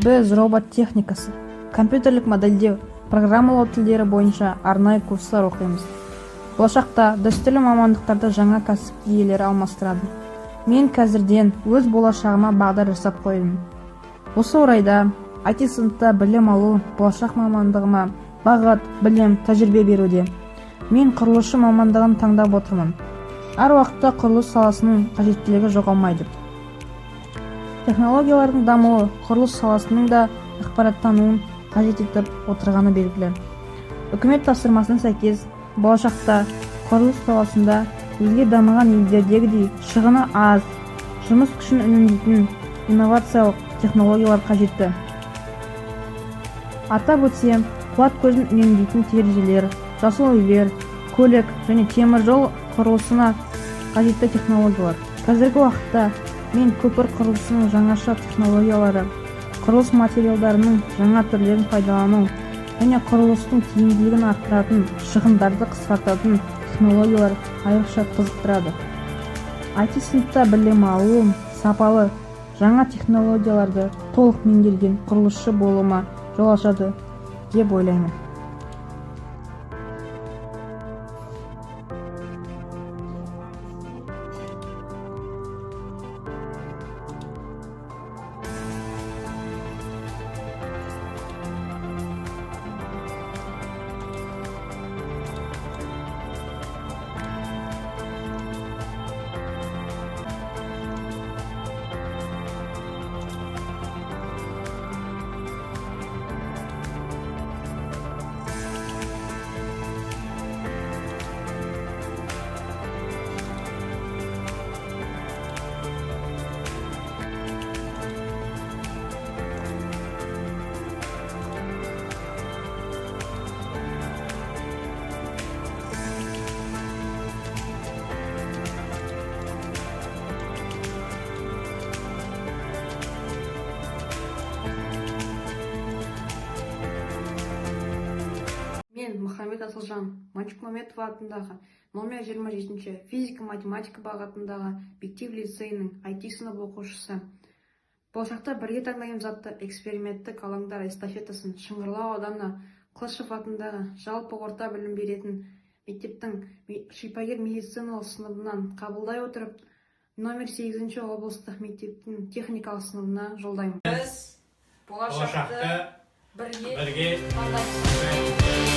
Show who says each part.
Speaker 1: Біз робот техникасы, компьютерлік модельдеу, программалау тілдері бойынша арнайы курстар оқимыз. Болашақта дәстүрлі мамандықтарды жаңа кәсіп иелері алмастырады. Мен қазірден өз болашағыма бағдар жасап қойдым. Осы орайда IT сыныпта білім алу болашақ мамандығыма бағыт, білім, тәжірибе беруде. Мен құрылысшы мамандығын таңдап отырмын. Әр уақытта құрылыс саласының қажеттілігі жоғалмайды. Технологиялардың дамуы құрылыс саласының да ақпараттануын қажет етіп отырғаны белгілі. Үкімет тапсырмасына сәйкес, болашақта құрылыс саласында өзге дамыған елдердегідей шығыны аз, жұмыс күшін үнемдейтін инновациялық технологиялар қажетті. Атап өтсем, қуат көзін үнемдейтін терезелер, жасыл үйлер, көлік және темір жол құрылысына қажетті технологиялар. Қазіргі уақытта мен көпір құрылысының жаңаша технологиялары, құрылыс материалдарының жаңа түрлерін пайдалану және құрылыстың тиімділігін арттыратын, шығындарды қысқартатын технологиялар айрықша қызықтырады. IT сыныпта білім алу, сапалы, жаңа технологияларды толық меңгерген құрылысшы болуыма жол ашады деп ойлаймын. Мен Мұхаммед Асылжан, Манчук Мәметов атындағы номер 27-ші физика-математика бағытындағы мектеп лицейінің IT сынып оқушысы. Болашақта бірге таңдаймыз атты эксперименттік алаңдар эстафетасын Шыңғырлау ауданы Қылышев атындағы жалпы орта білім беретін мектептің шипагер медициналық сыныбынан қабылдай отырып, номер 8-ші облыстық мектептің техникалық сыныбына жолдаймыз. Біз болашақты бірге таңдаймыз.